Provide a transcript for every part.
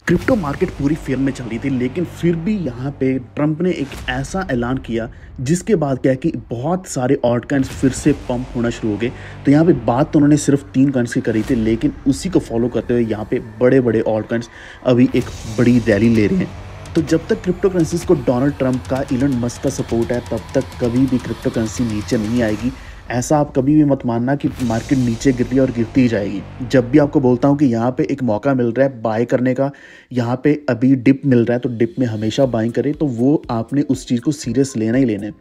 Crypto market पूरी fair में चल रही थी, लेकिन फिर भी यहाँ पे ट्रंप ने एक ऐसा ऐलान किया जिसके बाद क्या है कि बहुत सारे ऑल्ट कॉइन्स फिर से पंप होना शुरू हो गए। तो यहाँ पे बात तो उन्होंने सिर्फ 3 कॉइन्स की करी थी, लेकिन उसी को फॉलो करते हुए यहाँ पे बड़े बड़े ऑल्ट कॉइन्स अभी एक बड़ी रैली ले रहे हैं। तो जब तक क्रिप्टो करेंसीज को डोनाल्ड ट्रंप का, इलन मस्क का सपोर्ट है, तब तक कभी भी क्रिप्टो करेंसी नीचे नहीं आएगी। ऐसा आप कभी भी मत मानना कि मार्केट नीचे गिर रही है और गिरती ही जाएगी। जब भी आपको बोलता हूँ कि यहाँ पे एक मौका मिल रहा है बाय करने का, यहाँ पे अभी डिप मिल रहा है तो डिप में हमेशा बाइंग करें, तो वो आपने उस चीज़ को सीरियस लेना ही लेना है।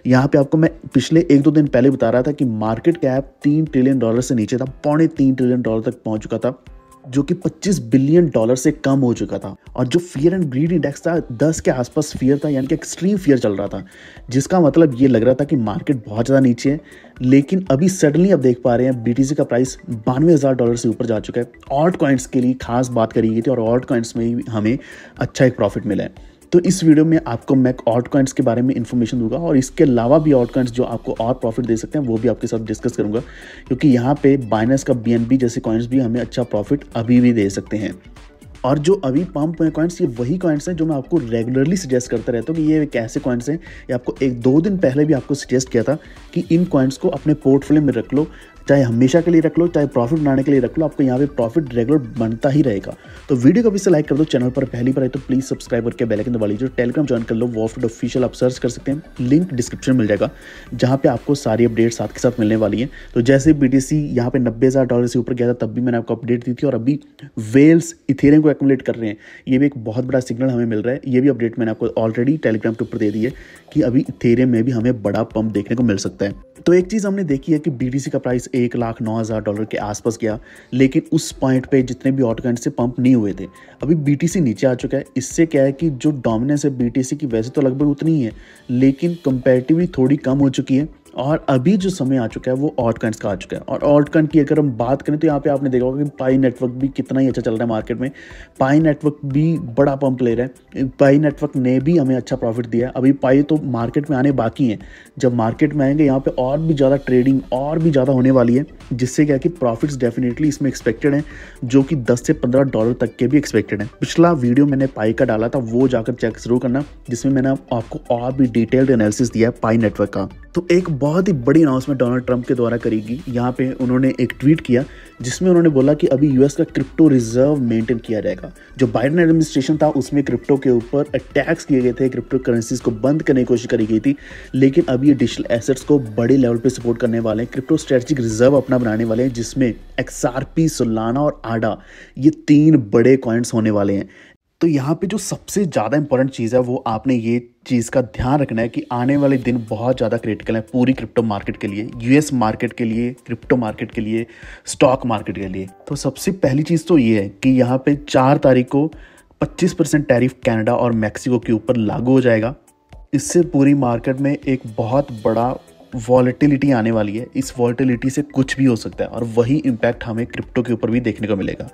यहाँ पे आपको मैं पिछले 1-2 दिन पहले बता रहा था कि मार्केट कैप $3 ट्रिलियन से नीचे था, $3.25 ट्रिलियन तक पहुँच चुका था, जो कि $25 बिलियन से कम हो चुका था। और जो फियर एंड ग्रीड इंडेक्स था 10 के आसपास फियर था, यानी कि एक्सट्रीम फियर चल रहा था, जिसका मतलब ये लग रहा था कि मार्केट बहुत ज़्यादा नीचे है। लेकिन अभी सडनली आप देख पा रहे हैं BTC का प्राइस $92,000 से ऊपर जा चुका है। ऑल्ट कॉइन्स के लिए खास बात करी गई थी और ऑल्ट कॉइन्स में ही हमें अच्छा एक प्रॉफिट मिला है। तो इस वीडियो में आपको मैं ऑल्ट कॉइन्स के बारे में इन्फॉर्मेशन दूंगा और इसके अलावा भी ऑल्ट कॉइन्स जो आपको और प्रॉफिट दे सकते हैं वो भी आपके साथ डिस्कस करूंगा, क्योंकि यहाँ पे बाइनेंस का BNB जैसे कॉइन्स भी हमें अच्छा प्रॉफिट अभी भी दे सकते हैं। और जो अभी पंप हुए कॉइन्स, ये वही कॉइन्स हैं जो मैं आपको रेगुलरली सजेस्ट करता रहता हूँ कि ये कैसे कॉइन्स हैं। ये आपको 1-2 दिन पहले भी आपको सजेस्ट किया था कि इन कॉइन्स को अपने पोर्टफोलियो में रख लो, चाहे हमेशा के लिए रख लो, चाहे प्रॉफिट बनाने के लिए रख लो, आपको यहाँ पे प्रॉफिट रेगुलर बनता ही रहेगा। तो वीडियो को भी से लाइक कर दो, चैनल पर पहली बार आए तो प्लीज़ सब्सक्राइब करके बेल आइकन दबा लीजिए। टेलीग्राम ज्वाइन कर लो, वॉफिट ऑफिशियल आप सर्च कर सकते हैं, लिंक डिस्क्रिप्शन मिल जाएगा, जहाँ पे आपको सारी अपडेट साथ के साथ मिलने वाली है। तो जैसे BTC यहाँ पे $90,000 से ऊपर गया था तब भी मैंने आपको अपडेट दी थी, और अभी वेल्स इथेरियम को एक्युमुलेट कर रहे हैं, ये भी एक बहुत बड़ा सिग्नल हमें मिल रहा है। ये भी अपडेट मैंने आपको ऑलरेडी टेलीग्राम के ऊपर दे दी है कि अभी इथेरियम में भी हमें बड़ा पंप देखने को मिल सकता है। तो एक चीज़ हमने देखी है कि BTC का प्राइस $1,09,000 के आसपास गया, लेकिन उस पॉइंट पे जितने भी ऑल्ट कॉइन्स से पंप नहीं हुए थे। अभी BTC नीचे आ चुका है। इससे क्या है कि जो डोमिनेंस है BTC की वैसे तो लगभग उतनी ही है, लेकिन कंपैरेटिवली थोड़ी कम हो चुकी है। और अभी जो समय आ चुका है वो ऑल्ट कॉइन्स का आ चुका है। और ऑल्ट कॉइन की अगर हम बात करें तो यहाँ पे आपने देखा होगा कि पाई नेटवर्क भी कितना ही अच्छा चल रहा है मार्केट में। पाई नेटवर्क भी बड़ा पंप ले रहा है। पाई नेटवर्क ने भी हमें अच्छा प्रॉफिट दिया है। अभी पाई तो मार्केट में आने बाकी हैं। जब मार्केट में आएंगे यहाँ पे और भी ज़्यादा ट्रेडिंग और भी ज़्यादा होने वाली है, जिससे क्या कि प्रॉफिट्स डेफिनेटली इसमें एक्सपेक्टेड हैं, जो कि $10 से $15 तक के भी एक्सपेक्टेड हैं। पिछला वीडियो मैंने पाई का डाला था, वो जाकर चेक जरूर करना, जिसमें मैंने आपको और भी डिटेल्ड एनालिसिस दिया है पाई नेटवर्क का। तो एक बहुत ही बड़ी अनाउंसमेंट डोनाल्ड ट्रंप के द्वारा करेगी। यहाँ पे उन्होंने एक ट्वीट किया जिसमें उन्होंने बोला कि अभी US का क्रिप्टो रिजर्व मेंटेन किया जाएगा। जो बाइडेन एडमिनिस्ट्रेशन था उसमें क्रिप्टो के ऊपर अटैक्स किए गए थे, क्रिप्टो करेंसीज को बंद करने की कोशिश करी गई थी, लेकिन अभी ये डिजिटल एसेट्स को बड़े लेवल पे सपोर्ट करने वाले हैं। क्रिप्टो स्ट्रेटेजिक रिजर्व अपना बनाने वाले हैं, जिसमें XRP, सोलाना और आडा, ये 3 बड़े कॉइन्स होने वाले हैं। तो यहाँ पे जो सबसे ज़्यादा इंपॉर्टेंट चीज़ है वो आपने ये चीज़ का ध्यान रखना है कि आने वाले दिन बहुत ज़्यादा क्रिटिकल है पूरी क्रिप्टो मार्केट के लिए, US मार्केट के लिए, क्रिप्टो मार्केट के लिए, स्टॉक मार्केट के लिए। तो सबसे पहली चीज़ तो ये है कि यहाँ पे 4 तारीख को 25% टैरिफ कनाडा और मैक्सिको के ऊपर लागू हो जाएगा। इससे पूरी मार्केट में एक बहुत बड़ा वॉलेटिलिटी आने वाली है। इस वॉलेटिलिटी से कुछ भी हो सकता है और वही इम्पैक्ट हमें क्रिप्टो के ऊपर भी देखने को मिलेगा।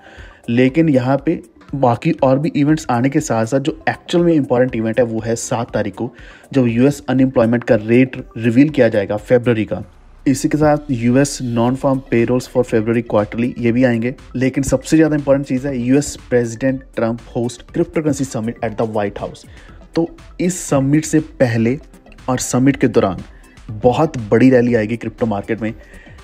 लेकिन यहाँ पे बाकी और भी इवेंट्स आने के साथ साथ जो एक्चुअल में इंपॉर्टेंट इवेंट है वो है 7 तारीख को, जब US अनएम्प्लॉयमेंट का रेट रिवील किया जाएगा फरवरी का। इसी के साथ US non farm payrolls for फरवरी क्वार्टरली, ये भी आएंगे। लेकिन सबसे ज़्यादा इंपॉर्टेंट चीज़ है US president Trump host crypto currency summit at the white house. तो इस समिट से पहले और समिट के दौरान बहुत बड़ी रैली आएगी क्रिप्टो मार्केट में।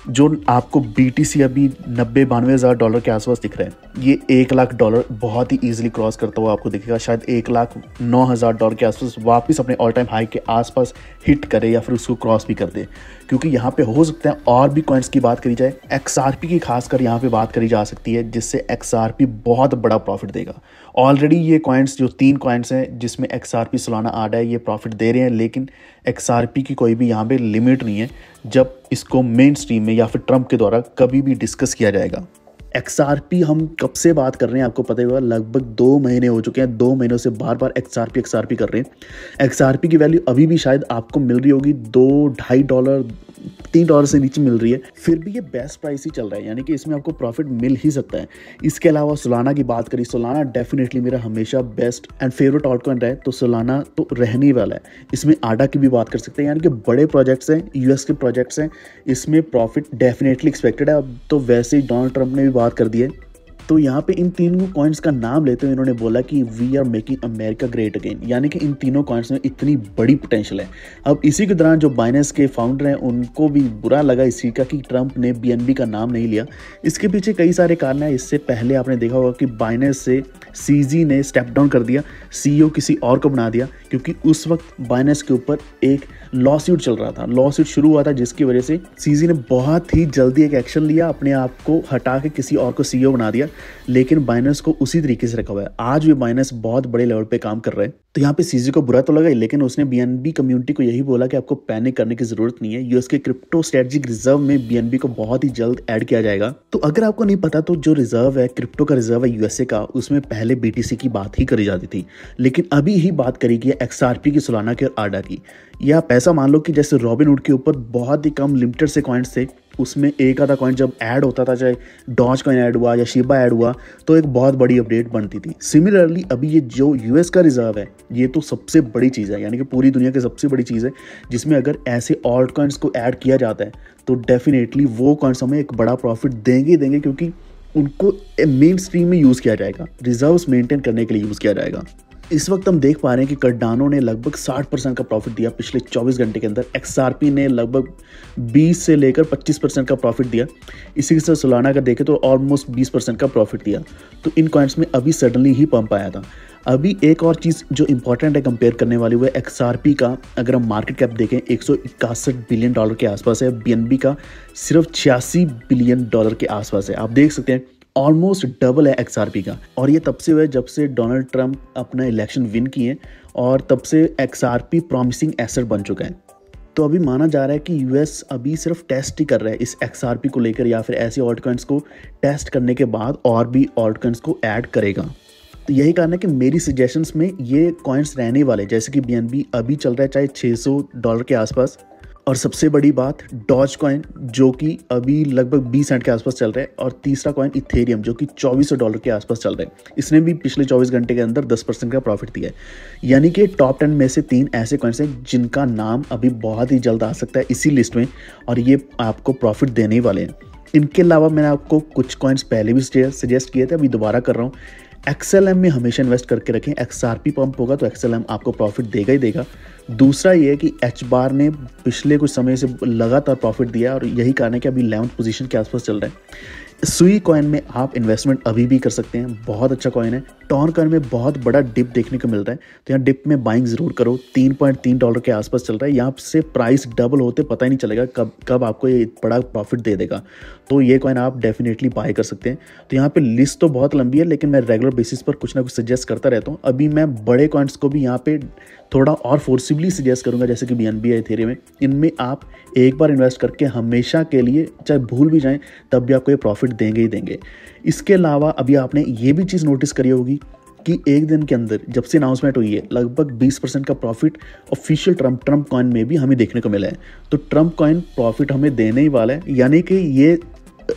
जो आपको BTC अभी $92,000 के आसपास दिख रहा है, ये $1,00,000 बहुत ही ईजिली क्रॉस करता हुआ आपको दिखेगा। शायद $1,09,000 के आसपास वापस अपने ऑल टाइम हाई के आसपास हिट करे या फिर उसको क्रॉस भी कर दे, क्योंकि यहाँ पे हो सकता है और भी कॉइन्स की बात करी जाए। XRP की खासकर यहाँ पे बात करी जा सकती है, जिससे XRP बहुत बड़ा प्रॉफिट देगा। ऑलरेडी ये कॉइन्स जो 3 कॉइन्स हैं जिसमें XRP, सोलाना, आडा है, ये प्रॉफिट दे रहे हैं, लेकिन XRP की कोई भी यहाँ पे लिमिट नहीं है जब इसको मेन स्ट्रीम में या फिर ट्रंप के द्वारा कभी भी डिस्कस किया जाएगा। XRP हम कब से बात कर रहे हैं आपको पता ही होगा, लगभग 2 महीने हो चुके हैं। 2 महीनों से बार बार XRP कर रहे हैं। XRP की वैल्यू अभी भी शायद आपको मिल रही होगी $2-2.5, $3 से नीचे मिल रही है, फिर भी ये बेस्ट प्राइस ही चल रहा है, यानी कि इसमें आपको प्रॉफिट मिल ही सकता है। इसके अलावा सोलाना की बात करी, सोलाना डेफिनेटली मेरा हमेशा best and favourite alt coin रहा, तो सोलाना तो रहने ही वाला है। इसमें आडा की भी बात कर सकते हैं, यानी कि बड़े प्रोजेक्ट्स हैं, US के प्रोजेक्ट्स हैं, इसमें प्रॉफिट डेफिनेटली एक्सपेक्टेड है। अब तो वैसे ही डोनाल्ड ट्रंप ने भी बात कर दी है तो यहाँ पे इन तीनों कॉइन्स का नाम लेते हुए इन्होंने बोला कि we are making America great again, यानी कि इन तीनों कॉइन्स में इतनी बड़ी पोटेंशियल है। अब इसी के दौरान जो बाइनेंस के फाउंडर हैं उनको भी बुरा लगा इसी का कि ट्रंप ने BNB का नाम नहीं लिया। इसके पीछे कई सारे कारण हैं। इससे पहले आपने देखा होगा कि बाइनेंस से CZ ने स्टेप डाउन कर दिया, CEO किसी और को बना दिया, क्योंकि उस वक्त बाइनेंस के ऊपर एक लॉसूट चल रहा था, लॉसूट शुरू हुआ था, जिसकी वजह से CZ ने बहुत ही जल्दी एक एक्शन लिया, अपने आप को हटा के किसी और को CEO बना दिया। लेकिन बाइनेंस को उसी तरीके से रखा हुआ है। आज भी बाइनेंस बहुत बड़े लेवल पे काम कर रहा है। तो यहाँ पे CZ को बुरा तो लगा ही, लेकिन उसने BNB कम्युनिटी को यही बोला कि आपको पैनिक करने की जरूरत नहीं है, यूएस के क्रिप्टो स्ट्रेटेजिक रिजर्व में BNB को बहुत ही जल्द ऐड किया जाएगा। तो अगर आपको नहीं पता तो जो रिजर्व है, क्रिप्टो का रिजर्व है USA का, उसमें पहले BTC की बात ही करी जाती थी, लेकिन अभी ही बात करी गई है XRP की, सोलाना की और ADA की। या आप ऐसा मान लो कि जैसे रॉबिनहुड के ऊपर बहुत ही कम लिमिटेड से कॉइन्स थे, उसमें एक आधा कॉइन जब ऐड होता था, चाहे डॉज कॉइन ऐड हुआ या शिबा ऐड हुआ, तो एक बहुत बड़ी अपडेट बनती थी। सिमिलरली अभी ये जो US का रिजर्व है, ये तो सबसे बड़ी चीज़ है, यानी कि पूरी दुनिया की सबसे बड़ी चीज़ है, जिसमें अगर ऐसे ऑल्ट कॉइन्स को ऐड किया जाता है तो डेफिनेटली वो कॉइन्स हमें एक बड़ा प्रॉफिट देंगे ही देंगे, क्योंकि उनको मेन स्ट्रीम में यूज़ किया जाएगा, रिजर्व्स मेंटेन करने के लिए यूज़ किया जाएगा। इस वक्त हम देख पा रहे हैं कि कार्डानो ने लगभग 60% का प्रॉफिट दिया पिछले 24 घंटे के अंदर। XRP ने लगभग 20 से लेकर 25% का प्रॉफिट दिया। इसी के साथ सोलाना का देखें तो ऑलमोस्ट 20% का प्रॉफिट दिया। तो इन कॉइन्स में अभी सडनली ही पंप आया था। अभी एक और चीज़ जो इंपॉर्टेंट है कंपेयर करने वाली, वो है XRP का। अगर हम मार्केट कैप देखें 161 बिलियन डॉलर के आसपास है, BNB का सिर्फ 86 बिलियन डॉलर के आसपास है। आप देख सकते हैं ऑलमोस्ट डबल है XRP का। और ये तब से हुआ है जब से डोनाल्ड ट्रंप अपना इलेक्शन विन किए, और तब से XRP प्रॉमिसिंग एसेट बन चुका है। तो अभी माना जा रहा है कि US अभी सिर्फ टेस्ट ही कर रहा है इस XRP को लेकर, या फिर ऐसे ऑल्ट कॉइन्स को टेस्ट करने के बाद और भी ऑल्ट कॉइन्स को ऐड करेगा। तो यही कारण है कि मेरी सजेशंस में ये कॉइन्स रहने वाले, जैसे कि BNB अभी चल रहा है चाहे $600 के आसपास, और सबसे बड़ी बात डॉज कॉइन जो कि अभी लगभग 20 सेंट के आसपास चल रहा है, और तीसरा कॉइन इथेरियम जो कि $2400 के आसपास चल रहा है। इसने भी पिछले 24 घंटे के अंदर 10% का प्रॉफिट दिया है। यानी कि टॉप 10 में से 3 ऐसे कॉइन्स हैं जिनका नाम अभी बहुत ही जल्द आ सकता है इसी लिस्ट में, और ये आपको प्रॉफिट देने ही वाले हैं। इनके अलावा मैंने आपको कुछ कॉइन्स पहले भी सजेस्ट किए थे, अभी दोबारा कर रहा हूँ। XLM में हमेशा इन्वेस्ट करके रखें। XRP पंप होगा तो XLM आपको प्रॉफिट देगा ही देगा। दूसरा ये है कि HBAR ने पिछले कुछ समय से लगातार प्रॉफिट दिया, और यही कारण है कि अभी 11th पोजीशन के आसपास चल रहा है। सुई कॉइन में आप इन्वेस्टमेंट अभी भी कर सकते हैं, बहुत अच्छा कॉइन है। टॉन कॉइन में बहुत बड़ा डिप देखने को मिल रहा है, तो यहाँ डिप में बाइंग जरूर करो। $3.3 के आसपास चल रहा है, यहाँ से प्राइस डबल होते पता ही नहीं चलेगा कब आपको ये बड़ा प्रॉफिट दे देगा। तो ये कॉइन आप डेफिनेटली बाय कर सकते हैं। तो यहाँ पे लिस्ट तो बहुत लंबी है, लेकिन मैं रेगुलर बेसिस पर कुछ ना कुछ सजेस्ट करता रहता हूँ। अभी मैं बड़े कॉइन्स को भी यहाँ पे थोड़ा और फोर्सिबली सजेस्ट करूंगा, जैसे कि BNB है, इथेरियम में। इनमें आप एक बार इन्वेस्ट करके हमेशा के लिए, चाहे भूल भी जाएं तब भी आपको ये प्रॉफिट देंगे ही देंगे। इसके अलावा अभी आपने ये भी चीज़ नोटिस करी होगी कि एक दिन के अंदर जब से अनाउंसमेंट हुई है, लगभग 20% का प्रॉफिट ऑफिशियल ट्रंप कॉइन में भी हमें देखने को मिला है। तो ट्रंप कॉइन प्रॉफिट हमें देने ही वाला है, यानी कि ये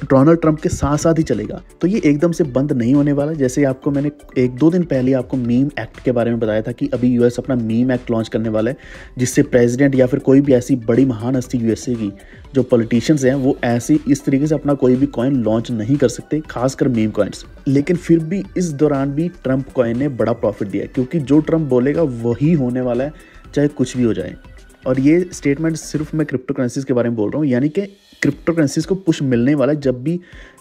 डोनाल्ड ट्रंप के साथ साथ ही चलेगा। तो ये एकदम से बंद नहीं होने वाला। जैसे आपको मैंने 1-2 दिन पहले आपको मीम एक्ट के बारे में बताया था कि अभी US अपना मीम एक्ट लॉन्च करने वाला है, जिससे प्रेसिडेंट या फिर कोई भी ऐसी बड़ी महान हस्ती USA की जो पॉलिटिशियंस हैं वो ऐसे इस तरीके से अपना कोई भी कॉइन लॉन्च नहीं कर सकते, खासकर मीम कॉइन्स। लेकिन फिर भी इस दौरान भी ट्रंप कॉइन ने बड़ा प्रॉफिट दिया, क्योंकि जो ट्रंप बोलेगा वही होने वाला है, चाहे कुछ भी हो जाए। और ये स्टेटमेंट सिर्फ मैं क्रिप्टो करेंसीज के बारे में बोल रहा हूँ, यानी कि क्रिप्टो करेंसीज को पुश मिलने वाला है। जब भी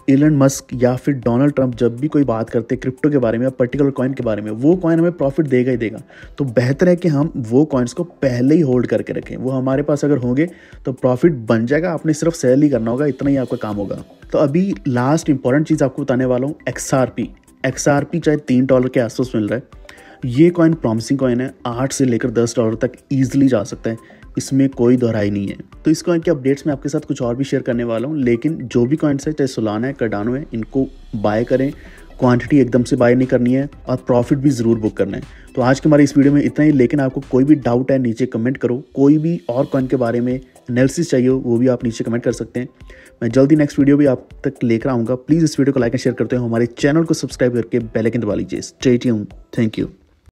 इलन मस्क या फिर डोनाल्ड ट्रंप जब भी कोई बात करते हैं क्रिप्टो के बारे में या पर्टिकुलर कॉइन के बारे में, वो कॉइन हमें प्रॉफिट देगा ही देगा। तो बेहतर है कि हम वो कॉइन्स को पहले ही होल्ड करके रखें। वो हमारे पास अगर होंगे तो प्रॉफिट बन जाएगा, आपने सिर्फ सेल ही करना होगा, इतना ही आपका काम होगा। तो अभी लास्ट इंपॉर्टेंट चीज़ आपको बताने वाला हूँ, XRP चाहे $3 के आसपास मिल रहा है। ये कॉइन प्रॉमिसिंग कॉइन है, 8 से लेकर $10 तक ईजिली जा सकता है, इसमें कोई दोहराई नहीं है। तो इस कॉइन के अपडेट्स में आपके साथ कुछ और भी शेयर करने वाला हूँ, लेकिन जो भी कॉइन्स है, चाहे सोलाना है, कार्डानो है, इनको बाय करें। क्वांटिटी एकदम से बाय नहीं करनी है, और प्रॉफिट भी ज़रूर बुक करना है। तो आज के हमारे इस वीडियो में इतना ही, लेकिन आपको कोई भी डाउट है नीचे कमेंट करो। कोई भी और कॉइन के बारे में एनालिसिस चाहिए हो वो भी आप नीचे कमेंट कर सकते हैं। मैं जल्दी नेक्स्ट वीडियो भी आप तक लेकर आऊँगा। प्लीज़ इस वीडियो को लाइक एंड शेयर करते हो, हमारे चैनल को सब्सक्राइब करके बेल आइकन दबा लीजिए। Stay tuned, thank you.